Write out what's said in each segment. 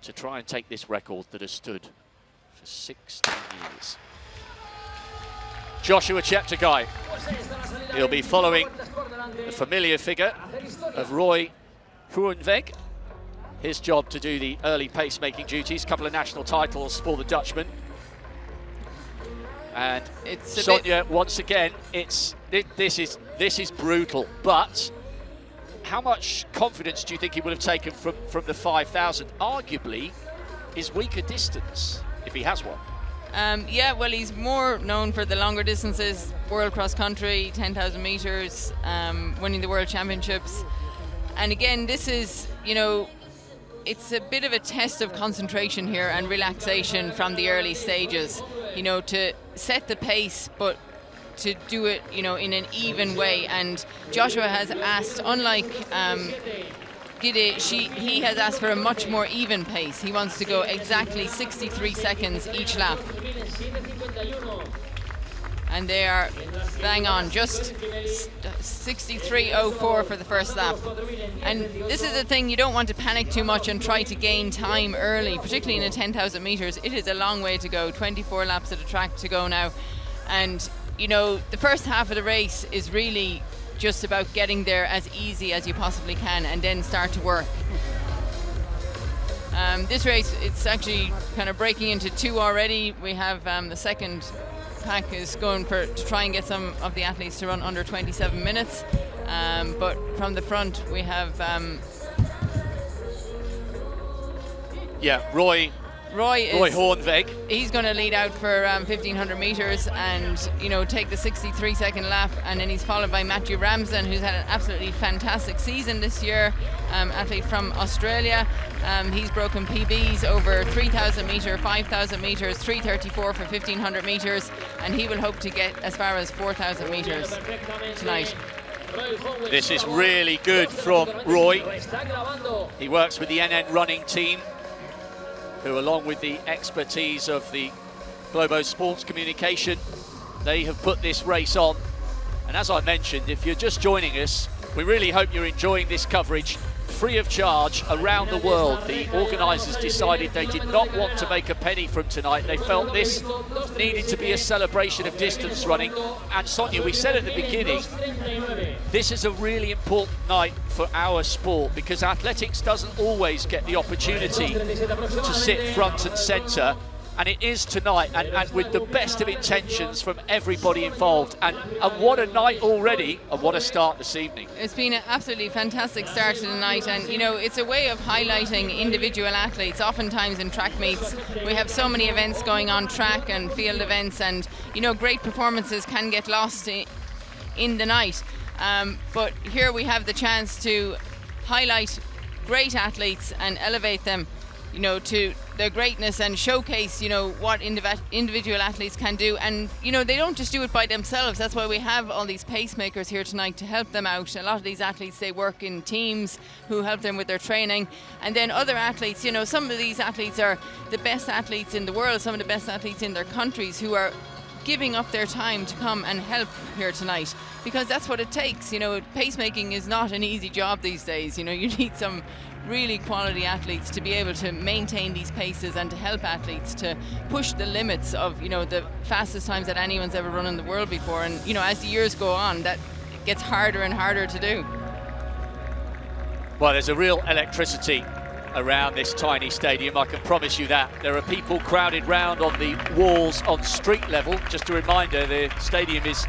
to try and take this record that has stood for 16 years. Joshua Cheptegei. He'll be following the familiar figure of Roy Groeneweg. His job to do the early pacemaking duties, a couple of national titles for the Dutchman. And it's Sonia, once again, this is brutal, but how much confidence do you think he would have taken from the 5,000? Arguably his weaker distance, if he has one. Yeah, well, he's more known for the longer distances, world cross country, 10,000 meters, winning the world championships. And again, this is, you know, it's a bit of a test of concentration here and relaxation from the early stages, you know, to set the pace, but to do it, you know, in an even way. And Joshua has asked, unlike Gide, he has asked for a much more even pace. He wants to go exactly 63 seconds each lap. And they are bang on, just 63.04 for the first lap. And this is the thing, you don't want to panic too much and try to gain time early, particularly in a 10,000 meters. It is a long way to go, 24 laps at a track to go now. And, you know, the first half of the race is really just about getting there as easy as you possibly can and then start to work. This race, it's actually kind of breaking into two already. We have the second pack is going to try and get some of the athletes to run under 27 minutes. But from the front, we have... Roy Groeneweg. He's going to lead out for 1,500 meters and, you know, take the 63-second lap, and then he's followed by Matthew Ramsden, who's had an absolutely fantastic season this year, athlete from Australia. He's broken PBs over 3,000 meter, 5,000 meters, 3:34 for 1,500 meters, and he will hope to get as far as 4,000 meters tonight. This is really good from Roy. He works with the NN running team, who, along with the expertise of the Globo Sports Communication, they have put this race on. And as I mentioned, if you're just joining us, we really hope you're enjoying this coverage free of charge around the world. The organisers decided they did not want to make a penny from tonight. They felt this needed to be a celebration of distance running. And Sonia, we said at the beginning, this is a really important night for our sport because athletics doesn't always get the opportunity to sit front and centre. And it is tonight, and with the best of intentions from everybody involved. And what a night already, and what a start this evening. It's been an absolutely fantastic start to the night, and you know, it's a way of highlighting individual athletes. Oftentimes in track meets, we have so many events going on, track and field events, and you know, great performances can get lost in the night. But here we have the chance to highlight great athletes and elevate them, you know, to their greatness and showcase, you know, what individual athletes can do. And, you know, they don't just do it by themselves. That's why we have all these pacemakers here tonight to help them out. A lot of these athletes, they work in teams who help them with their training. And then other athletes, you know, some of these athletes are the best athletes in the world, some of the best athletes in their countries who are giving up their time to come and help here tonight, because that's what it takes. You know, pacemaking is not an easy job these days. You know, you need some really quality athletes to be able to maintain these paces and to help athletes to push the limits of, you know, the fastest times that anyone's ever run in the world before. And, you know, as the years go on, that gets harder and harder to do. Well, there's a real electricity around this tiny stadium, I can promise you that. There are people crowded round on the walls on street level. Just a reminder, the stadium is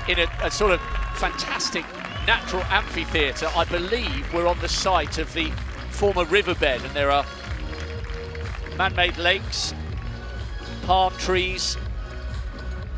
in a sort of fantastic natural amphitheatre. I believe we're on the site of the former riverbed, and there are man-made lakes, palm trees.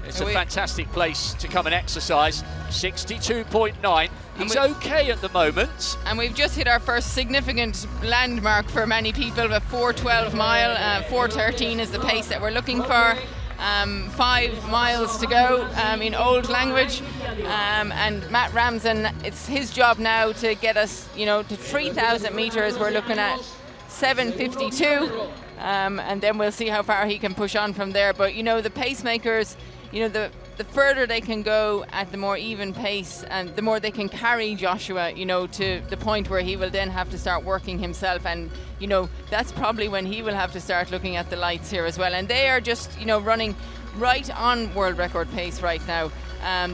It's a fantastic place to come and exercise. 62.9. He's okay at the moment. And we've just hit our first significant landmark for many people, a 4:12 mile. 4:13 is the pace that we're looking for. 5 miles to go in old language. And Matt Ramsden, it's his job now to get us, you know, to 3,000 meters. We're looking at 7:52. And then we'll see how far he can push on from there. But, you know, the pacemakers, you know, the further they can go at the more even pace, and the more they can carry Joshua, you know, to the point where he will then have to start working himself. And, you know, that's probably when he will have to start looking at the lights here as well. And they are just, you know, running right on world record pace right now.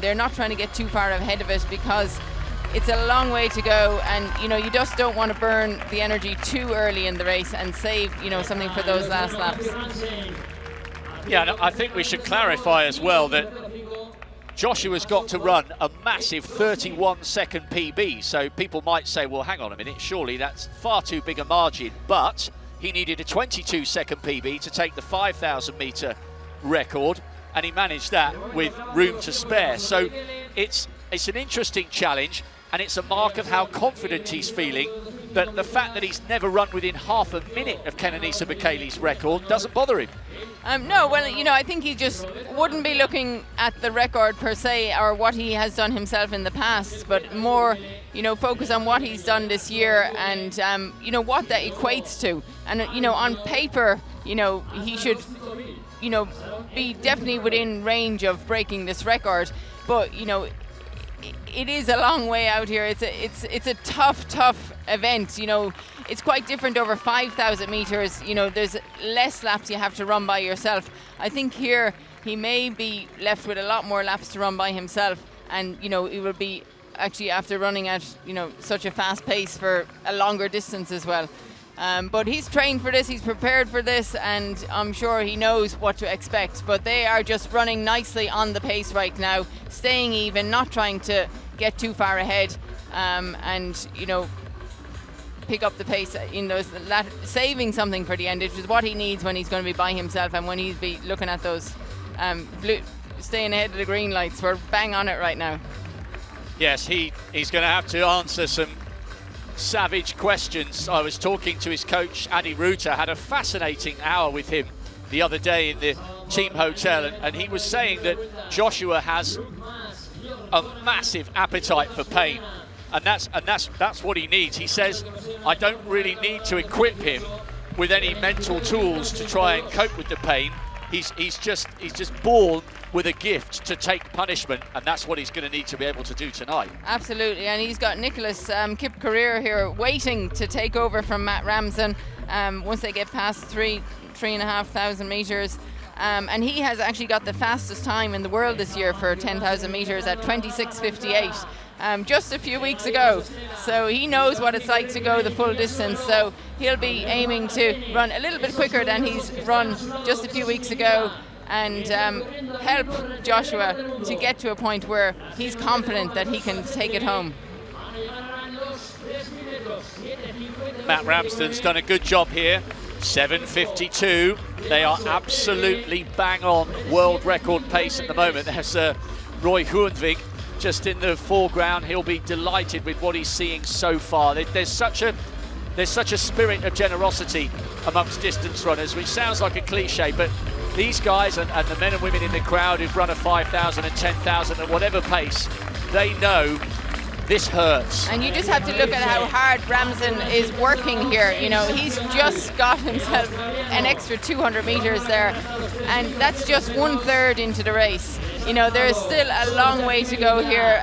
They're not trying to get too far ahead of it because it's a long way to go, and you know, you just don't want to burn the energy too early in the race and save, you know, something for those last laps. Yeah, and I think we should clarify as well that Joshua's got to run a massive 31-second PB, so people might say, well, hang on a minute, surely that's far too big a margin, but he needed a 22-second PB to take the 5,000-metre record, and he managed that with room to spare. So it's an interesting challenge, and it's a mark of how confident he's feeling, that the fact that he's never run within half a minute of Kenenisa Bekele's record doesn't bother him. No, well, you know, I think he just wouldn't be looking at the record per se or what he has done himself in the past, but more, you know, focus on what he's done this year and, you know, what that equates to. And, you know, on paper, you know, he should, you know, be definitely within range of breaking this record. But, you know, it is a long way out here. It's a tough event. You know, it's quite different over 5,000 meters. You know, there's less laps you have to run by yourself. I think here he may be left with a lot more laps to run by himself, and you know, he will be actually after running at, you know, such a fast pace for a longer distance as well. But he's trained for this, he's prepared for this, and I'm sure he knows what to expect. But they are just running nicely on the pace right now, staying even, not trying to get too far ahead, and, you know, pick up the pace in those, saving something for the end, which is what he needs when he's going to be by himself and when he's be looking at those staying ahead of the green lights. We're bang on it right now. Yes, he's going to have to answer some savage questions. I was talking to his coach, Adi Ruta, had a fascinating hour with him the other day in the team hotel, and he was saying that Joshua has a massive appetite for pain, and that's what he needs. He says, I don't really need to equip him with any mental tools to try and cope with the pain. He's just born with a gift to take punishment, and that's what he's going to need to be able to do tonight. Absolutely, and he's got Nicholas Kipkorir here waiting to take over from Matt Ramsden once they get past 3,500 meters. And he has actually got the fastest time in the world this year for 10,000 meters at 26:58. Just a few weeks ago. So he knows what it's like to go the full distance. So he'll be aiming to run a little bit quicker than he's run just a few weeks ago, and help Joshua to get to a point where he's confident that he can take it home. Matt Ramsden's done a good job here. 7:52. They are absolutely bang on world record pace at the moment. There's Roy Hoenvig just in the foreground. He'll be delighted with what he's seeing so far. There's such a spirit of generosity amongst distance runners, which sounds like a cliche, but these guys and the men and women in the crowd who've run a 5,000 and 10,000 at whatever pace, they know this hurts. And you just have to look at how hard Ramsden is working here. You know, he's just got himself an extra 200 meters there, and that's just 1/3 into the race. You know, there's still a long way to go here.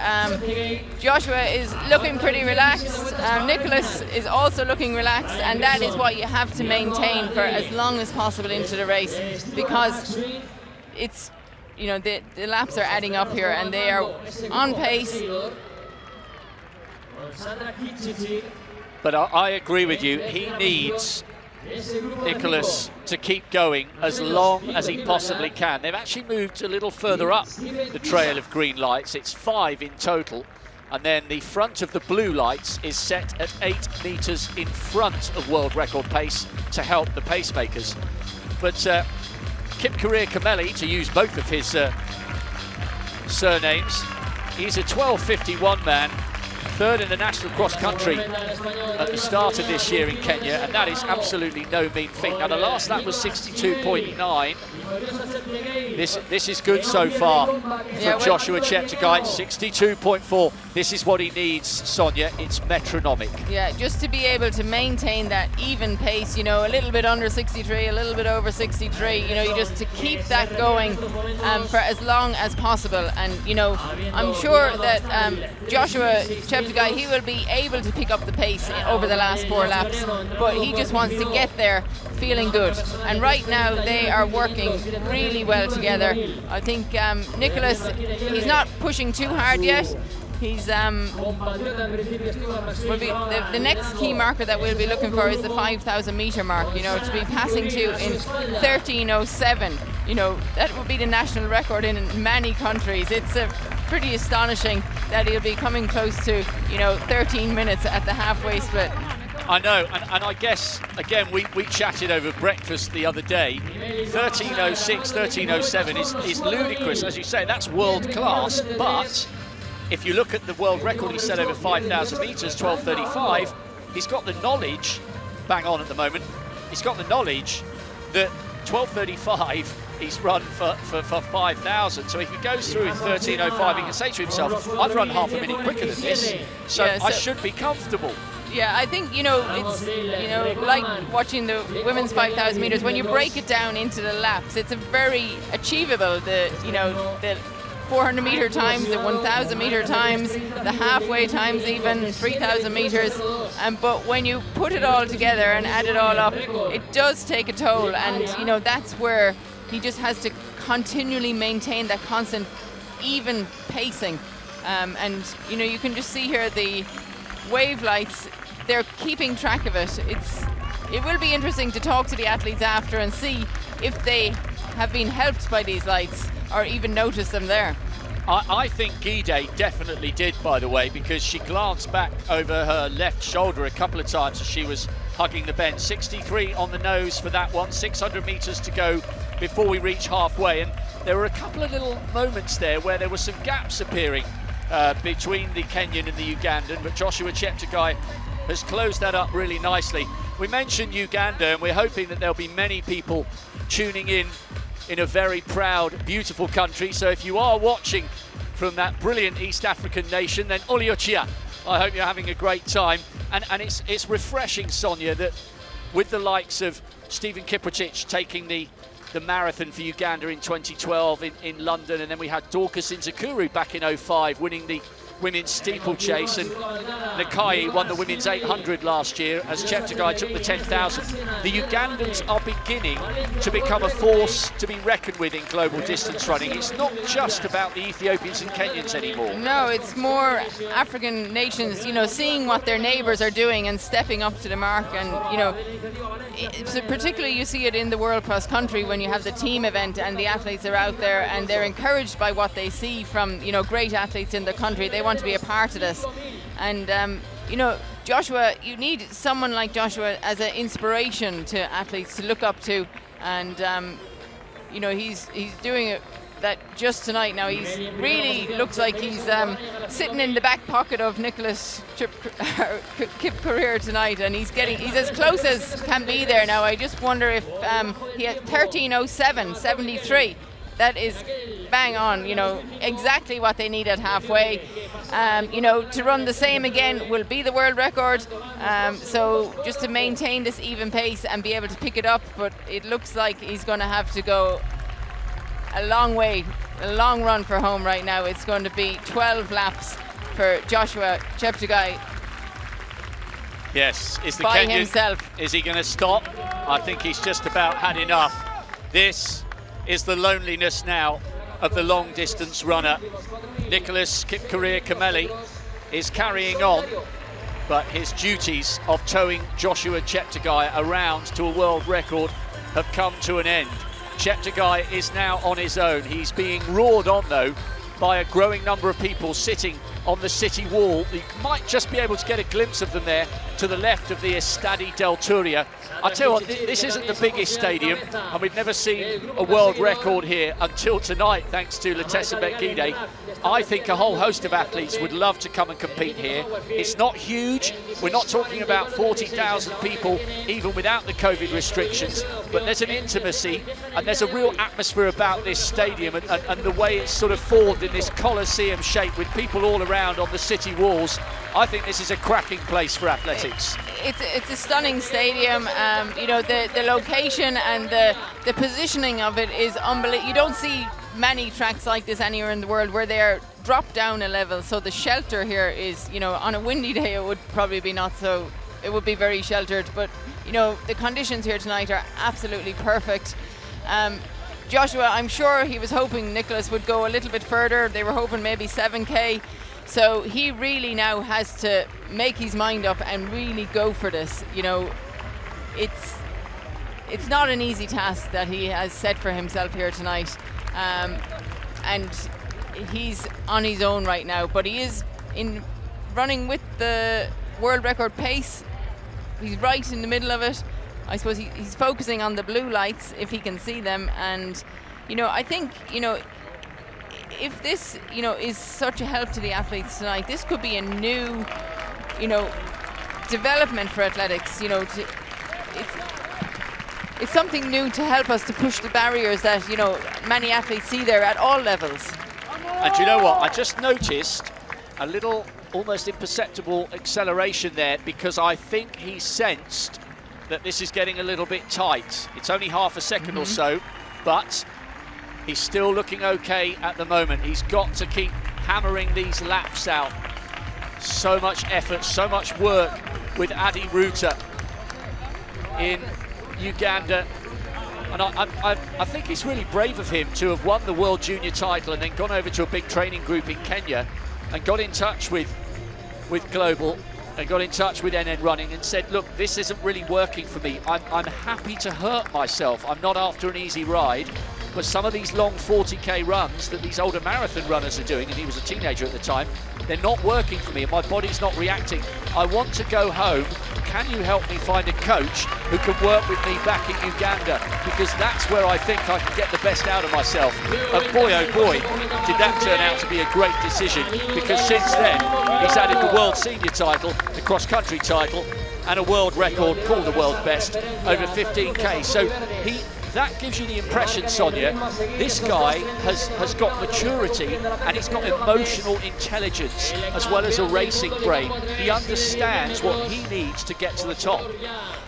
Joshua is looking pretty relaxed. Nicholas is also looking relaxed, and that is what you have to maintain for as long as possible into the race, because it's, you know, the laps are adding up here and they are on pace. But I agree with you, he needs Nicholas to keep going as long as he possibly can. They've actually moved a little further up the trail of green lights. It's 5 in total, and then the front of the blue lights is set at 8 meters in front of world record pace to help the pacemakers. But Kipkorir Kameli, to use both of his surnames, he's a 12:51 man. third in the national cross country at the start of this year in Kenya, and that is absolutely no mean feat. Now the last lap was 62.9. This is good so far from Joshua Cheptegei. 62.4. This is what he needs, Sonia. It's metronomic. Yeah, just to be able to maintain that even pace, you know, a little bit under 63, a little bit over 63, you know, you just to keep that going for as long as possible. And, you know, I'm sure that Joshua Cheptegei, he will be able to pick up the pace over the last 4 laps, but he just wants to get there feeling good. And right now they are working really well together. I think Nicholas, he's not pushing too hard yet. He's will be the next key marker that we'll be looking for is the 5,000 meter mark, you know, to be passing to in 13:07. You know, that would be the national record in many countries. It's pretty astonishing that he'll be coming close to, you know, 13 minutes at the halfway split. I know, and I guess, again, we chatted over breakfast the other day. 13:06, 13:07 is ludicrous. As you say, that's world class, but if you look at the world record he set over 5,000 metres, 12:35, he's got the knowledge, bang on at the moment, he's got the knowledge that 12:35 he's run for 5,000. So if he goes through in 13:05, he can say to himself, I've run half a minute quicker than this, so I should be comfortable. Yeah, I think, you know, it's, you know, like watching the women's 5,000 metres, when you break it down into the laps, it's a very achievable, the 400 metre times, the 1,000 metre times, the halfway times, even 3,000 metres. But when you put it all together and add it all up, it does take a toll. And, you know, that's where he just has to continually maintain that constant, even pacing. And, you know, you can just see here the wave lights, they're keeping track of it. It will be interesting to talk to the athletes after and see if they have been helped by these lights or even notice them there. I think Gide definitely did, by the way, because she glanced back over her left shoulder a couple of times as she was hugging the bend. 63 on the nose for that one, 600 metres to go before we reach halfway. And there were a couple of little moments there where there were some gaps appearing between the Kenyan and the Ugandan, but Joshua Cheptegei has closed that up really nicely. We mentioned Uganda, and we're hoping that there'll be many people tuning in a very proud, beautiful country. So if you are watching from that brilliant East African nation, then Oliochia, I hope you're having a great time. And it's refreshing, Sonia, that with the likes of Stephen Kiprotich taking the marathon for Uganda in 2012 in London, and then we had Dorcas Nzakuru back in 05 winning the women's steeplechase, and Nakai won the women's 800 last year as Cheptegei took the 10,000. The Ugandans are beginning to become a force to be reckoned with in global distance running. It's not just about the Ethiopians and Kenyans anymore. No, it's more African nations, you know, seeing what their neighbours are doing and stepping up to the mark. And, you know, particularly you see it in the World Cross Country when you have the team event and the athletes are out there and they're encouraged by what they see from, you know, great athletes in the country. They want to be a part of this. And you know, Joshua, you need someone like Joshua as an inspiration to athletes to look up to. And you know, he's doing it that just tonight. Now he's really looks like he's sitting in the back pocket of Nicholas Kipkorir tonight, and he's as close as can be there now. I just wonder if he had 13:07, 73. That is bang on, you know, exactly what they need at halfway. You know, to run the same again will be the world record. So just to maintain this even pace and be able to pick it up, but it looks like he's going to have to go a long way, a long run for home right now. It's going to be 12 laps for Joshua Cheptegei. Yes, is the by Kenyan himself. Is he going to stop? I think he's just about had enough. This is the loneliness now of the long distance runner. Nicholas Kipkorir Kameli is carrying on, but his duties of towing Joshua Cheptegei around to a world record have come to an end. Cheptegei is now on his own. He's being roared on though by a growing number of people sitting on the city wall. You might just be able to get a glimpse of them there to the left of the Estadi del Turia. I tell you what, this isn't the biggest stadium, and we've never seen a world record here until tonight, thanks to Kenenisa Bekele. I think a whole host of athletes would love to come and compete here. It's not huge. We're not talking about 40,000 people, even without the COVID restrictions, but there's an intimacy and there's a real atmosphere about this stadium and the way it's sort of formed in this Colosseum shape with people all around on the city walls. I think this is a cracking place for athletics. It's a stunning stadium. You know, the location and the positioning of it is unbelievable. You don't see many tracks like this anywhere in the world where they're dropped down a level. So the shelter here is, you know, on a windy day it would probably be not so, it would be very sheltered, but you know, the conditions here tonight are absolutely perfect. Joshua, I'm sure he was hoping Nicholas would go a little bit further. They were hoping maybe 7K. So he really now has to make his mind up and really go for this. You know, it's not an easy task that he has set for himself here tonight. And he's on his own right now, but he is running with the world record pace. He's right in the middle of it. I suppose he's focusing on the blue lights if he can see them. And, you know, I think, you know, if this, you know, is such a help to the athletes tonight, this could be a new, you know, development for athletics. You know, it's something new to help us to push the barriers that, you know, many athletes see there at all levels. And you know what? I just noticed a little, almost imperceptible acceleration there, because I think he sensed that this is getting a little bit tight. It's only half a second or so, but he's still looking okay at the moment. He's got to keep hammering these laps out. So much effort, so much work with Adi Ruta in Uganda. And I think it's really brave of him to have won the World Junior title and then gone over to a big training group in Kenya and got in touch with Global and got in touch with NN Running and said, look, this isn't really working for me. I'm happy to hurt myself. I'm not after an easy ride. But some of these long 40K runs that these older marathon runners are doing, and he was a teenager at the time, they're not working for me and my body's not reacting. I want to go home. Can you help me find a coach who can work with me back in Uganda? Because that's where I think I can get the best out of myself. And boy, oh boy, did that turn out to be a great decision, because since then, he's added the World Senior title, the cross-country title, and a world record, called the world best, over 15K. So that gives you the impression, Sonia, this guy has got maturity and he's got emotional intelligence as well as a racing brain. He understands what he needs to get to the top.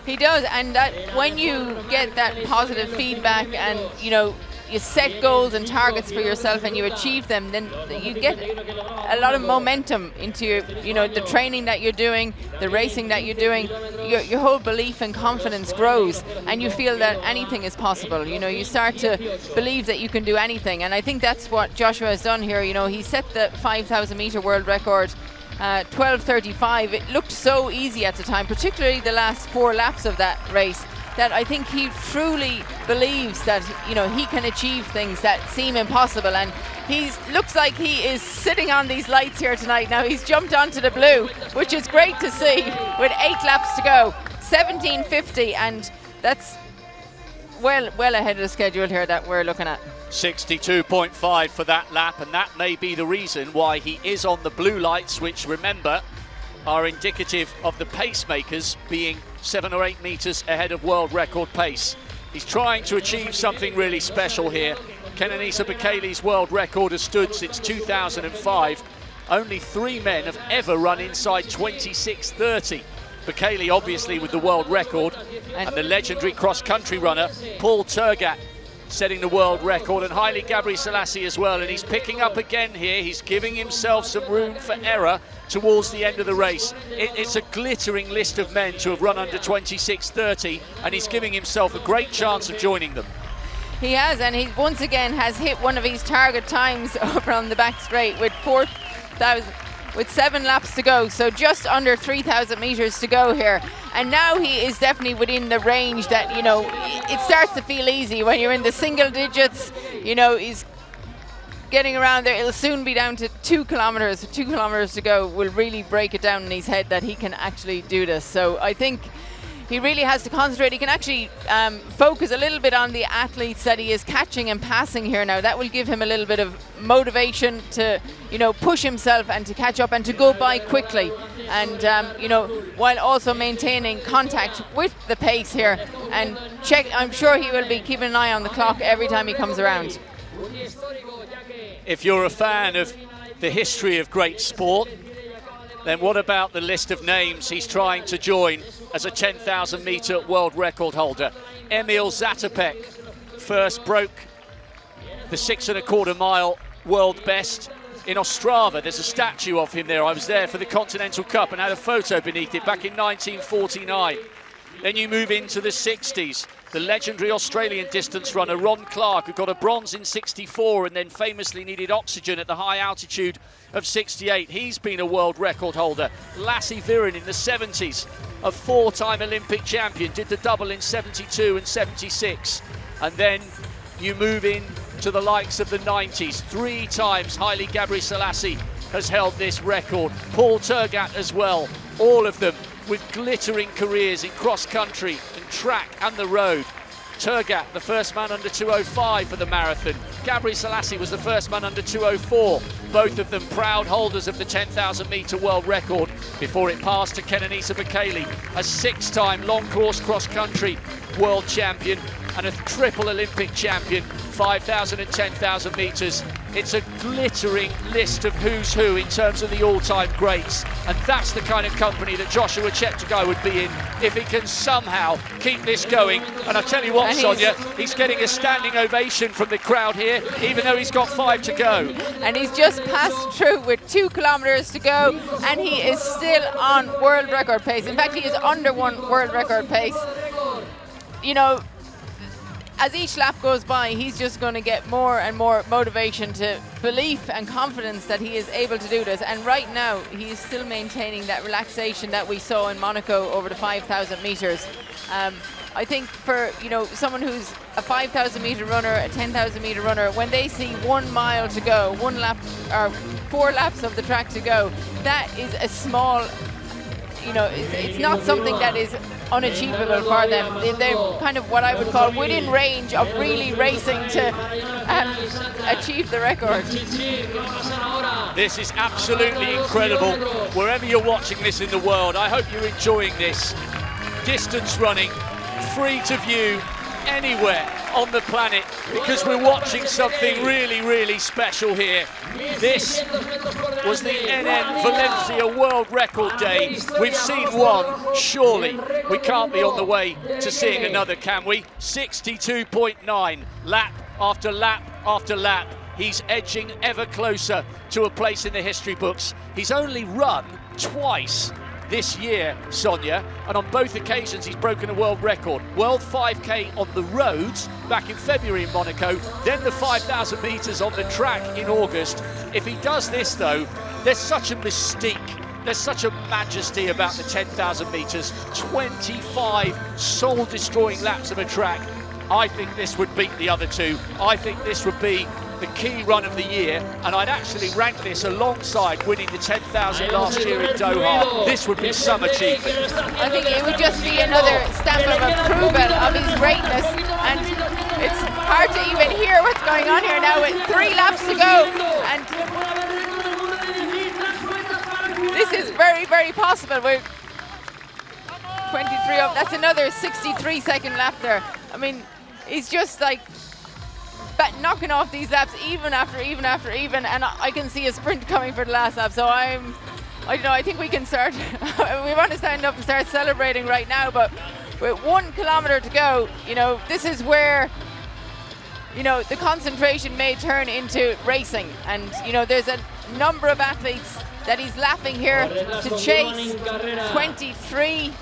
He does, and that when you get that positive feedback and, you know, you set goals and targets for yourself and you achieve them, then you get a lot of momentum into, you know, the training that you're doing, the racing that you're doing. Your whole belief and confidence grows and you feel that anything is possible. You know, you start to believe that you can do anything, and I think that's what Joshua has done here. You know, he set the 5,000 meter world record 12:35. It looked so easy at the time, particularly the last 4 laps of that race, that I think he truly believes that, you know, he can achieve things that seem impossible. And looks like he is sitting on these lights here tonight. Now he's jumped onto the blue, which is great to see, with 8 laps to go. 17:50, and that's well ahead of the schedule here that we're looking at. 62.5 for that lap, and that may be the reason why he is on the blue lights, which, remember, are indicative of the pacemakers being 7 or 8 meters ahead of world record pace. He's trying to achieve something really special here. Kenenisa Bekele's world record has stood since 2005. Only 3 men have ever run inside 26:30. Bekele obviously with the world record, and the legendary cross-country runner Paul Turgat setting the world record, and Haile Gebrselassie as well. And he's picking up again here. He's giving himself some room for error towards the end of the race. It's a glittering list of men to have run under 26:30, and he's giving himself a great chance of joining them. He has, and he once again has hit one of his target times over on the back straight with 7 laps to go, so just under 3,000 meters to go here. And now he is definitely within the range that, you know, it starts to feel easy when you're in the single digits. You know, he's getting around there. It'll soon be down to 2 kilometers. 2 kilometers to go will really break it down in his head that he can actually do this. So I think he really has to concentrate. He can actually focus a little bit on the athletes that he is catching and passing here now. That will give him a little bit of motivation to, you know, push himself and to catch up and to go by quickly. And, you know, while also maintaining contact with the pace here. And I'm sure he will be keeping an eye on the clock every time he comes around. If you're a fan of the history of great sport, then what about the list of names he's trying to join as a 10,000 metre world record holder? Emil Zatopek first broke the 6.25 mile world best in Ostrava. There's a statue of him there. I was there for the Continental Cup and had a photo beneath it back in 1949. Then you move into the 60s. The legendary Australian distance runner Ron Clark, who got a bronze in 64 and then famously needed oxygen at the high altitude of 68. He's been a world record holder. Lassie Viren in the 70s, a 4-time Olympic champion, did the double in 72 and 76. And then you move in to the likes of the 90s. 3 times Haile Gebrselassie has held this record. Paul Tergat as well. All of them with glittering careers in cross-country and track and the road. Tergat, the first man under 205 for the marathon. Gebrselassie was the first man under 204. Both of them proud holders of the 10,000 metre world record before it passed to Kenenisa Bekele, a 6-time long course cross-country world champion and a triple Olympic champion, 5,000 and 10,000 metres. It's a glittering list of who's who in terms of the all-time greats. And that's the kind of company that Joshua Cheptegei would be in if he can somehow keep this going. And I tell you what, Sonia, he's getting a standing ovation from the crowd here, even though he's got 5 to go. And he's just passed through with 2 kilometers to go, and he is still on world record pace. In fact, he is under 1 world record pace. You know, as each lap goes by, he's just going to get more and more motivation to belief and confidence that he is able to do this. And right now, he is still maintaining that relaxation that we saw in Monaco over the 5,000 meters. I think for, you know, someone who's a 5,000 meter runner, a 10,000 meter runner, when they see 1 mile to go, 1 lap or 4 laps of the track to go, that is a small, you know, it's not something that is unachievable for them. They're kind of what I would call within range of really racing to achieve the record. This is absolutely incredible. Wherever you're watching this in the world, I hope you're enjoying this. Distance running, free to view anywhere on the planet, because we're watching something really, really special here. This was the NN Valencia World Record Day. We've seen one, surely we can't be on the way to seeing another, can we? 62.9, lap after lap after lap. He's edging ever closer to a place in the history books. He's only run twice this year, Sonia, and on both occasions he's broken a world record. World 5K on the roads back in February in Monaco, then the 5,000 metres on the track in August. If he does this though, there's such a mystique, there's such a majesty about the 10,000 metres, 25 soul-destroying laps of a track. I think this would beat the other 2. I think this would be the key run of the year, and I'd actually rank this alongside winning the 10,000 last year in Doha. This would be some achievement. I think it would just be another stamp of approval of his greatness, and it's hard to even hear what's going on here now with 3 laps to go, and this is very, very possible. We're 23 up, that's another 63-second lap there. I mean, he's just like knocking off these laps even after even, and I can see a sprint coming for the last lap. So I don't know, I think we can start, we want to stand up and start celebrating right now, but with 1 kilometer to go, you know, this is where, you know, the concentration may turn into racing. And, you know, there's a number of athletes that he's lapping here to chase. 23,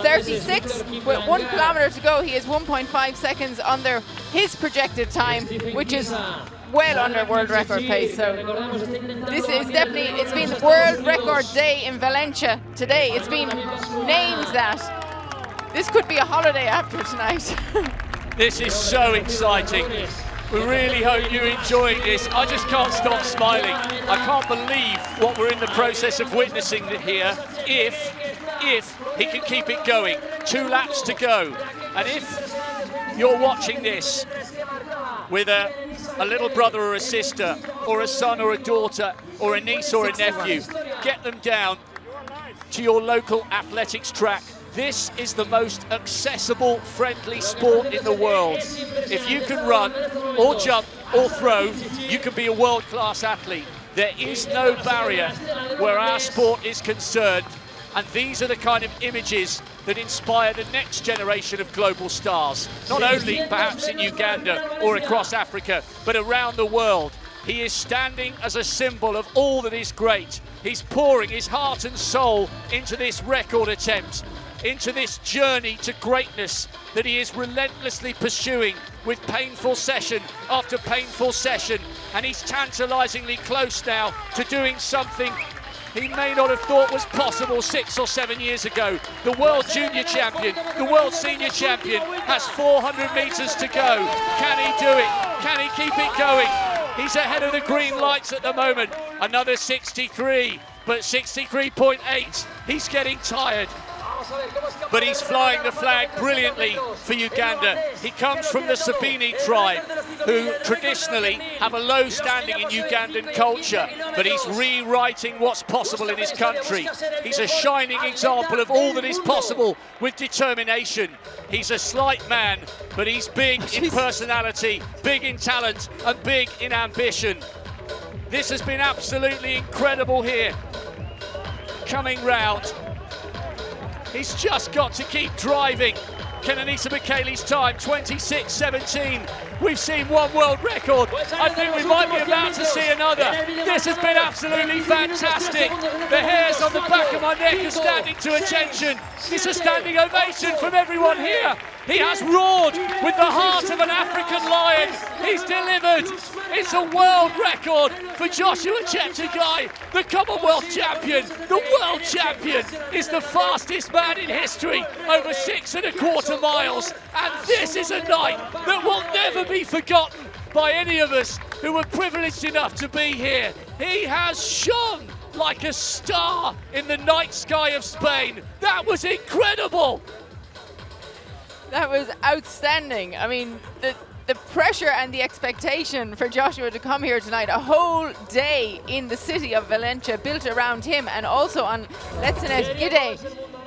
36, with 1 kilometer to go. He is 1.5 seconds under his projected time, which is well under world record pace. So this is definitely, it's been world record day in Valencia today. It's been named that. This could be a holiday after tonight. This is so exciting. We really hope you're enjoying this. I just can't stop smiling. I can't believe what we're in the process of witnessing here if he can keep it going. 2 laps to go. And if you're watching this with a little brother or a sister, or a son or a daughter, or a niece or a nephew, get them down to your local athletics track. This is the most accessible, friendly sport in the world. If you can run, or jump, or throw, you can be a world-class athlete. There is no barrier where our sport is concerned, and these are the kind of images that inspire the next generation of global stars, not only perhaps in Uganda or across Africa, but around the world. He is standing as a symbol of all that is great. He's pouring his heart and soul into this record attempt, into this journey to greatness that he is relentlessly pursuing with painful session after painful session. And he's tantalizingly close now to doing something he may not have thought was possible 6 or 7 years ago. The world junior champion, the world senior champion has 400 meters to go. Can he do it? Can he keep it going? He's ahead of the green lights at the moment. Another 63, but 63.8. He's getting tired, but he's flying the flag brilliantly for Uganda. He comes from the Sabini tribe, who traditionally have a low standing in Ugandan culture, but he's rewriting what's possible in his country. He's a shining example of all that is possible with determination. He's a slight man, but he's big in personality, big in talent, and big in ambition. This has been absolutely incredible here. Coming round, he's just got to keep driving. Kenenisa Bekele's time, 26:17. We've seen one world record. I think we might be about to see another. This has been absolutely fantastic. The hairs on the back of my neck are standing to attention. It's a standing ovation from everyone here. He has roared with the heart of an African lion. He's delivered. It's a world record for Joshua Cheptegei, the Commonwealth champion. The world champion is the fastest man in history, over 6¼ miles. And this is a night that will never be forgotten by any of us who were privileged enough to be here. He has shone like a star in the night sky of Spain. That was incredible. That was outstanding. I mean, the pressure and the expectation for Joshua to come here tonight, a whole day in the city of Valencia built around him, and also on Letsenet Gide,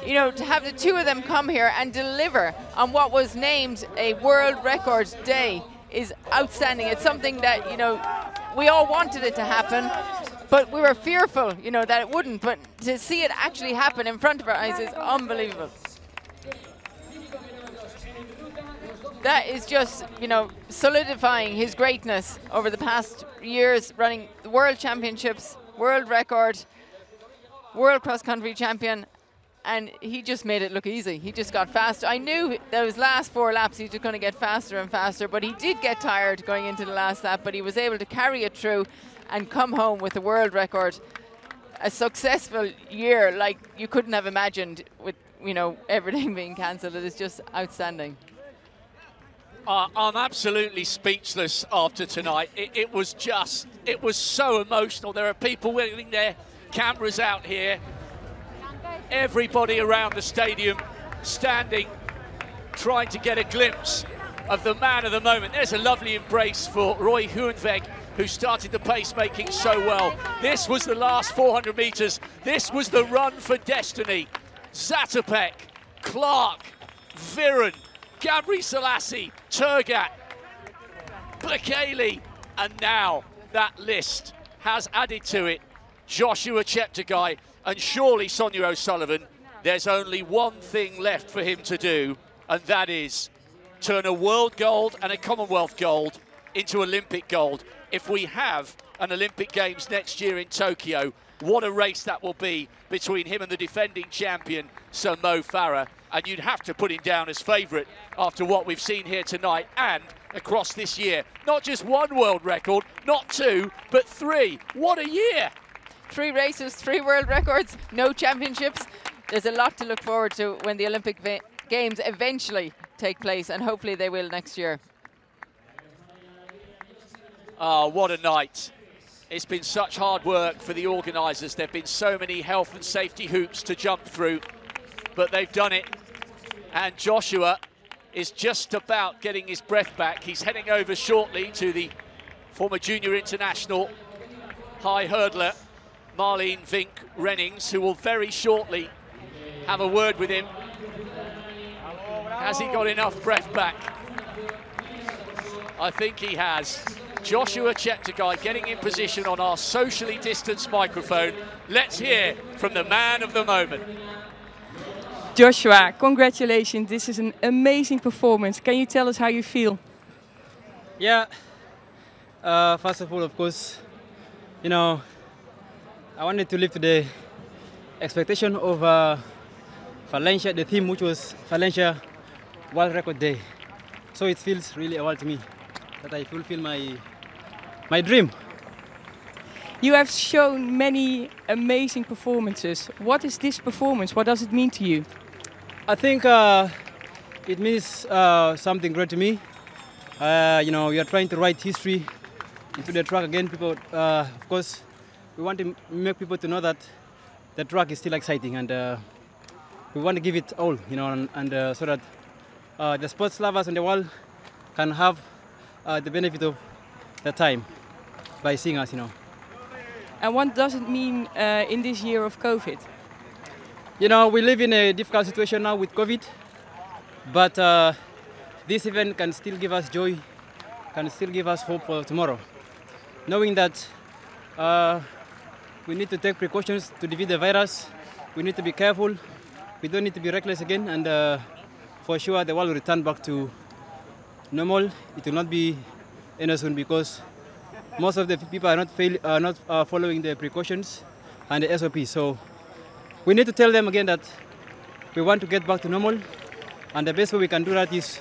you know, to have the two of them come here and deliver on what was named a world record day is outstanding. It's something that, you know, we all wanted it to happen, but we were fearful, you know, that it wouldn't. But to see it actually happen in front of our eyes is unbelievable. That is just, you know, solidifying his greatness over the past years, running the World Championships, world record, world cross-country champion, and he just made it look easy. He just got faster. I knew those last 4 laps he was going to get faster and faster, but he did get tired going into the last lap, but he was able to carry it through and come home with the world record. A successful year like you couldn't have imagined with, you know, everything being cancelled. It is just outstanding. I'm absolutely speechless after tonight. It was so emotional. There are people wheeling their cameras out here. Everybody around the stadium standing, trying to get a glimpse of the man of the moment. There's a lovely embrace for Roy Hohenweg, who started the pacemaking so well. This was the last 400 meters. This was the run for destiny. Zatopek, Clark, Viren, Gabri Selassie, Turgat, Bekele, and now that list has added to it Joshua Cheptegei, and surely, Sonia O'Sullivan, there's only one thing left for him to do, and that is turn a world gold and a Commonwealth gold into Olympic gold. If we have an Olympic Games next year in Tokyo, what a race that will be between him and the defending champion, Sir Mo Farah. And you'd have to put him down as favourite after what we've seen here tonight and across this year. Not just one world record, not 2, but 3. What a year! 3 races, 3 world records, no championships. There's a lot to look forward to when the Olympic Games eventually take place, and hopefully they will next year. Oh, what a night. It's been such hard work for the organisers. There have been so many health and safety hoops to jump through, but they've done it. And Joshua is just about getting his breath back. He's heading over shortly to the former junior international high hurdler, Marlene Vink Rennings, who will very shortly have a word with him. Has he got enough breath back? I think he has. Joshua Cheptegei getting in position on our socially distanced microphone. Let's hear from the man of the moment. Joshua, congratulations. This is an amazing performance. Can you tell us how you feel? Yeah. First of all, of course, you know, I wanted to live to the expectation of Valencia, the theme which was Valencia World Record Day. So it feels really well to me that I fulfill my dream. You have shown many amazing performances. What is this performance? What does it mean to you? I think it means something great to me. You know, we are trying to write history into the track again. People, of course, we want to make people to know that the track is still exciting, and we want to give it all, you know, and so that the sports lovers in the world can have the benefit of the time by seeing us, you know. And what does it mean in this year of COVID? You know, we live in a difficult situation now with COVID, but this event can still give us joy, can still give us hope for tomorrow. Knowing that we need to take precautions to defeat the virus, we need to be careful, we don't need to be reckless again, and for sure the world will return back to normal. It will not be any soon because most of the people are not following the precautions and the SOP. So we need to tell them again that we want to get back to normal, and the best way we can do that is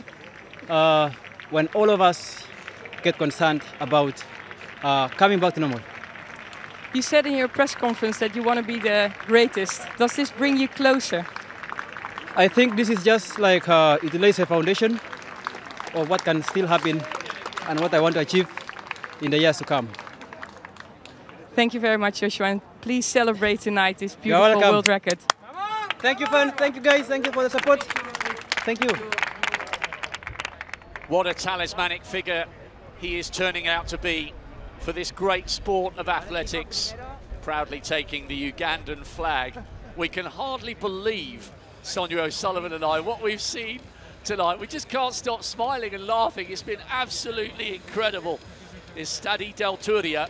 when all of us get concerned about coming back to normal. You said in your press conference that you want to be the greatest. Does this bring you closer? I think this is just like it lays a foundation of what can still happen and what I want to achieve in the years to come. Thank you very much, Joshua, and please celebrate tonight this beautiful world record. Thank you, fans. Thank you, guys. Thank you for the support. Thank you. What a talismanic figure he is turning out to be for this great sport of athletics, proudly taking the Ugandan flag. We can hardly believe, Sonia O'Sullivan and I, what we've seen tonight. We just can't stop smiling and laughing. It's been absolutely incredible. This Stadi del Turia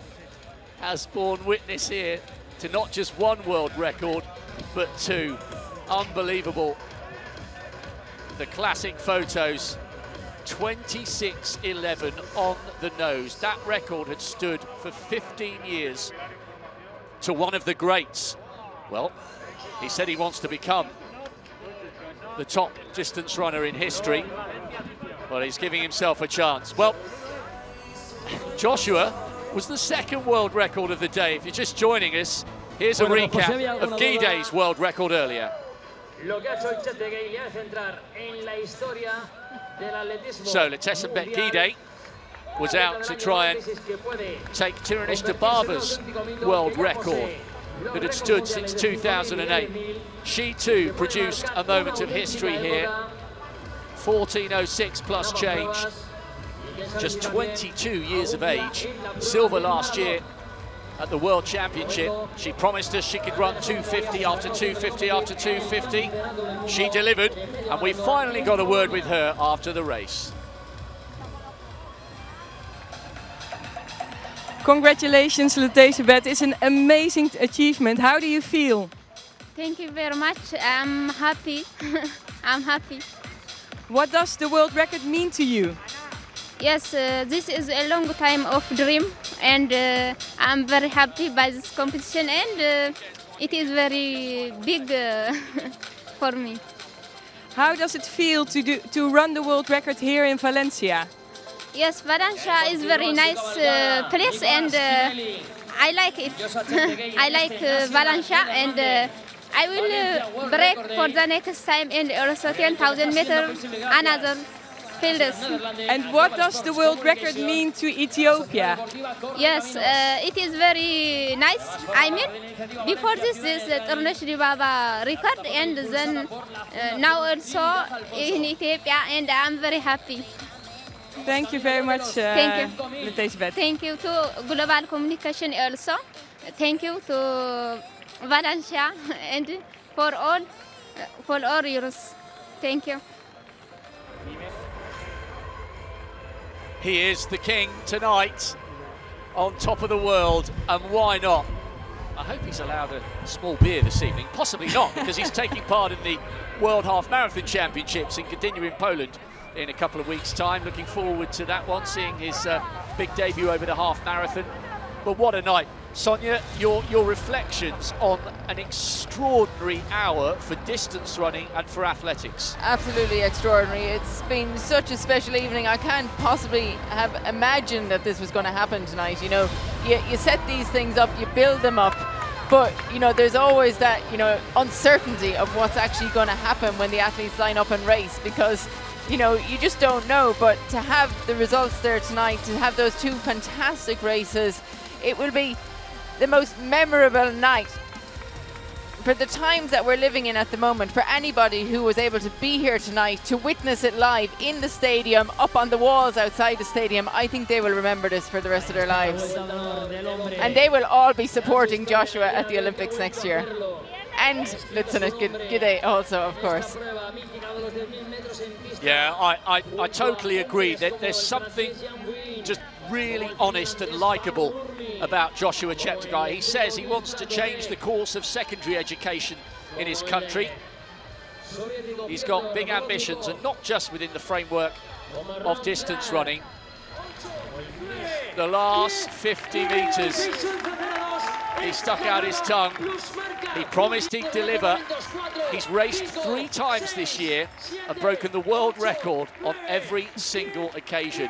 has borne witness here to not just one world record, but two. Unbelievable. The classic photos, 26:11 on the nose. That record had stood for 15 years to one of the greats. Well, he said he wants to become the top distance runner in history. Well, he's giving himself a chance. Well, Joshua was the second world record of the day. If you're just joining us, here's a recap of Guidei's world record earlier. So, Letesembet Guidei was out to try and take Tiranish Dababa's world record that had stood since 2008. She too produced a moment of history here. 14:06 plus change. Just 22 years of age. Silver last year at the World Championship. She promised us she could run 250 after 250 after 250. She delivered, and we finally got a word with her after the race. Congratulations, Letesembet. It's an amazing achievement. How do you feel? Thank you very much. I'm happy. I'm happy. What does the world record mean to you? Yes, this is a long time of dream, and I'm very happy by this competition, and it is very big for me. How does it feel to run the world record here in Valencia? Yes, Valencia is very nice place, and I like it. I like Valencia, and I will break for the next time, and also 10,000 meters, another fields. And what does the world record mean to Ethiopia? Yes, it is very nice. I mean, before this is Tornesh Dibaba record, and then now also in Ethiopia, and I'm very happy. Thank you very much. Thank you. Elizabeth. Thank you to Global Communication also. Thank you to Valencia and for all yours. Thank you. He is the king tonight, on top of the world, and why not? I hope he's allowed a small beer this evening. Possibly not, because he's taking part in the World Half Marathon Championships in Gdynia in Poland in a couple of weeks' time. Looking forward to that one, seeing his big debut over the half marathon. But what a night. Sonia, your reflections on an extraordinary hour for distance running and for athletics. Absolutely extraordinary. It's been such a special evening. I can't possibly have imagined that this was going to happen tonight. You know, you set these things up, you build them up, but you know, there's always that, you know, uncertainty of what's actually going to happen when the athletes line up and race, because you know, you just don't know. But to have the results there tonight, to have those two fantastic races, it will be the most memorable night for the times that we're living in at the moment. For anybody who was able to be here tonight to witness it live in the stadium, up on the walls outside the stadium, I think they will remember this for the rest of their lives. And they will all be supporting Joshua at the Olympics next year. And Lieutenant Gide also, of course. Yeah, I totally agree. There's something just really honest and likeable about Joshua Cheptegei. He says he wants to change the course of secondary education in his country. He's got big ambitions, and not just within the framework of distance running. The last 50 metres, he stuck out his tongue. He promised he'd deliver. He's raced 3 times this year and broken the world record on every single occasion.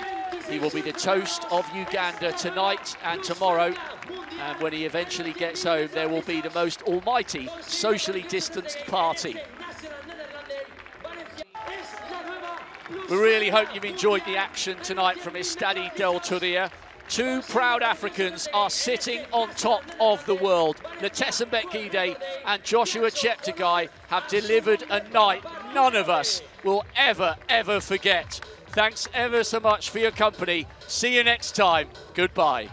He will be the toast of Uganda tonight and tomorrow. And when he eventually gets home, there will be the most almighty socially distanced party. We really hope you've enjoyed the action tonight from Estadi del Turia. 2 proud Africans are sitting on top of the world. Kenenisa Bekele and Joshua Cheptegei have delivered a night none of us will ever forget. Thanks ever so much for your company. See you next time. Goodbye.